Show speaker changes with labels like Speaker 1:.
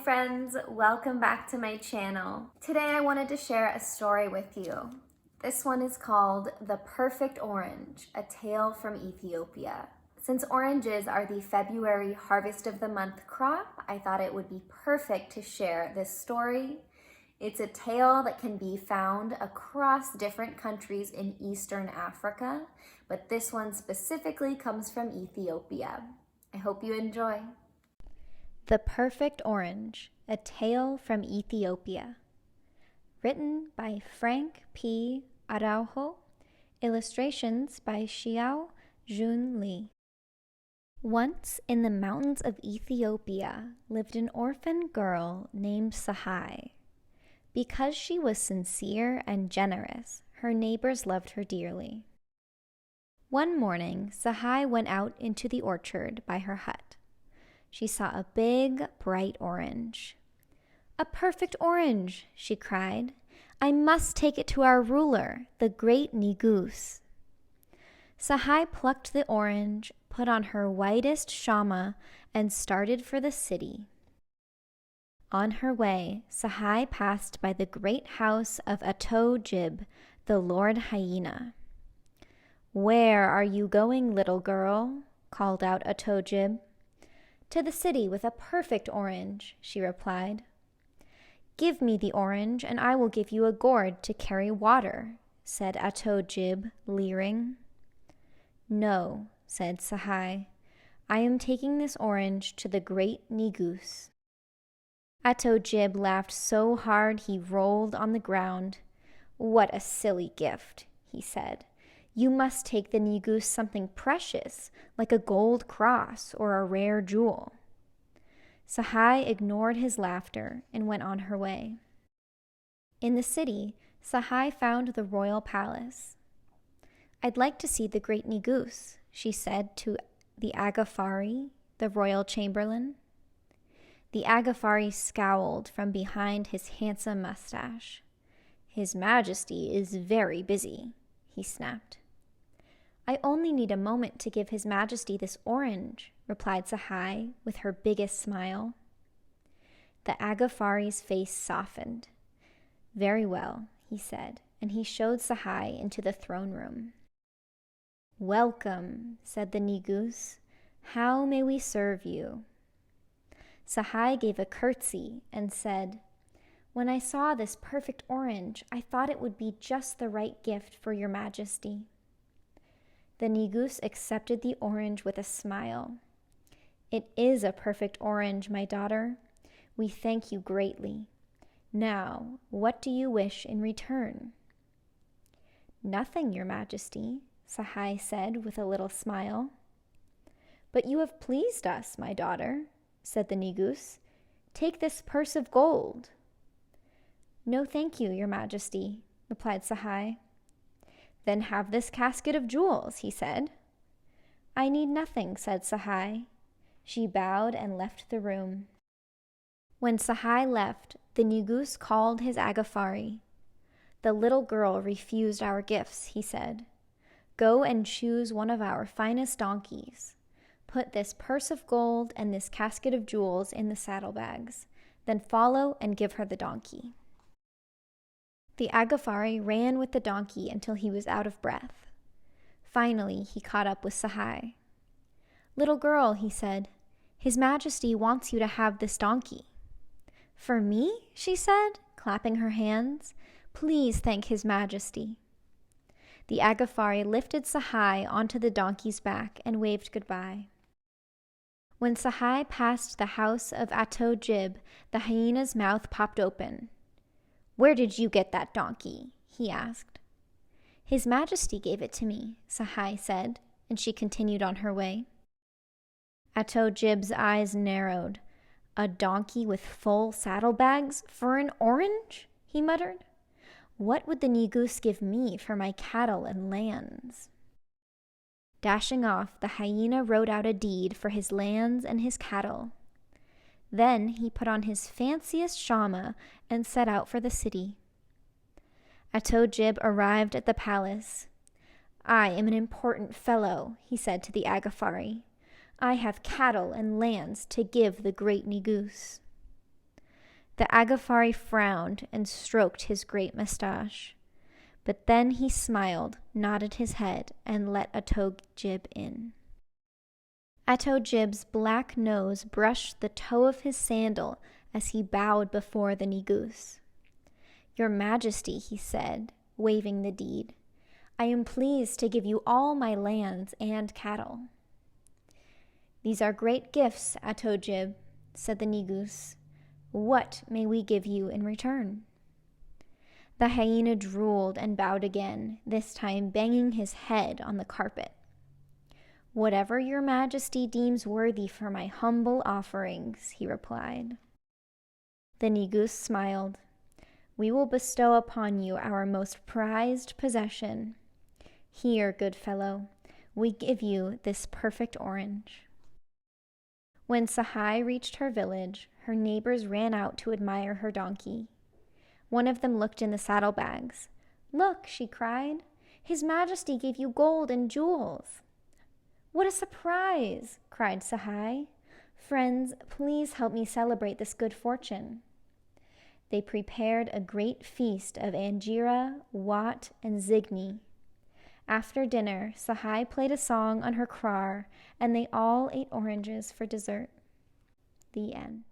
Speaker 1: friends, welcome back to my channel. Today I wanted to share a story with you. This one is called The Perfect Orange, a tale from Ethiopia. Since oranges are the February harvest of the month crop, I thought it would be perfect to share this story. It's a tale that can be found across different countries in Eastern Africa, but this one specifically comes from Ethiopia. I hope you enjoy.
Speaker 2: The Perfect Orange, a Tale from Ethiopia. Written by Frank P. Araujo. Illustrations by Xiao Jun Li. Once in the mountains of Ethiopia lived an orphan girl named Sahai. Because she was sincere and generous, her neighbors loved her dearly. One morning, Sahai went out into the orchard by her hut. She saw a big, bright orange. "A perfect orange," she cried. "I must take it to our ruler, the great Negus." Sahai plucked the orange, put on her whitest shama, and started for the city. On her way, Sahai passed by the great house of Ato Jib, the Lord Hyena. "Where are you going, little girl?" called out Ato Jib. "To the city with a perfect orange," she replied. "Give me the orange, and I will give you a gourd to carry water," said Ato Jib, leering. "No," said Sahai. "I am taking this orange to the great Negus." Ato Jib laughed so hard he rolled on the ground. "What a silly gift," he said. "You must take the Negus something precious, like a gold cross or a rare jewel." Sahai ignored his laughter and went on her way. In the city, Sahai found the royal palace. "I'd like to see the great Negus," she said to the Agafari, the royal chamberlain. The Agafari scowled from behind his handsome mustache. "His Majesty is very busy," he snapped. "I only need a moment to give His Majesty this orange," replied Sahai with her biggest smile. The Agafari's face softened. "Very well," he said, and he showed Sahai into the throne room. "Welcome," said the Negus. "How may we serve you?" Sahai gave a curtsy and said, "When I saw this perfect orange, I thought it would be just the right gift for your Majesty." The Negus accepted the orange with a smile. "It is a perfect orange, my daughter. We thank you greatly. Now, what do you wish in return?" "Nothing, your Majesty," Sahai said with a little smile. "But you have pleased us, my daughter," said the Negus. "Take this purse of gold." "No, thank you, your Majesty," replied Sahai. "Then have this casket of jewels," he said. "I need nothing," said Sahai. She bowed and left the room. When Sahai left, the Negus called his Agafari. "The little girl refused our gifts," he said. "Go and choose one of our finest donkeys. Put this purse of gold and this casket of jewels in the saddlebags. Then follow and give her the donkey." The Agafari ran with the donkey until he was out of breath. Finally, he caught up with Sahai. "Little girl," he said, "His Majesty wants you to have this donkey." "For me?" she said, clapping her hands. "Please thank His Majesty." The Agafari lifted Sahai onto the donkey's back and waved goodbye. When Sahai passed the house of Ato Jib, the hyena's mouth popped open. "Where did you get that donkey?" he asked. "His Majesty gave it to me," Sahai said, and she continued on her way. Ato Jib's eyes narrowed. "A donkey with full saddlebags for an orange?" he muttered. "What would the Negus give me for my cattle and lands?" Dashing off, the hyena wrote out a deed for his lands and his cattle. Then he put on his fanciest shama and set out for the city. Ato Jib arrived at the palace. "I am an important fellow," he said to the Agafari. "I have cattle and lands to give the great Negus." The Agafari frowned and stroked his great mustache. But then he smiled, nodded his head, and let Atogib in. Atogib's black nose brushed the toe of his sandal as he bowed before the Negus. "Your Majesty," he said, waving the deed, "I am pleased to give you all my lands and cattle." "These are great gifts, Atogib," said the Negus. "What may we give you in return?" The hyena drooled and bowed again, this time banging his head on the carpet. "Whatever your Majesty deems worthy for my humble offerings," he replied. The Negus smiled. "We will bestow upon you our most prized possession. Here, good fellow, we give you this perfect orange." When Sahai reached her village, her neighbors ran out to admire her donkey. One of them looked in the saddlebags. "Look," she cried, "His Majesty gave you gold and jewels." "What a surprise!" cried Sahai. "Friends, please help me celebrate this good fortune." They prepared a great feast of anjira, wat, and zigni. After dinner, Sahai played a song on her krar, and they all ate oranges for dessert. The end.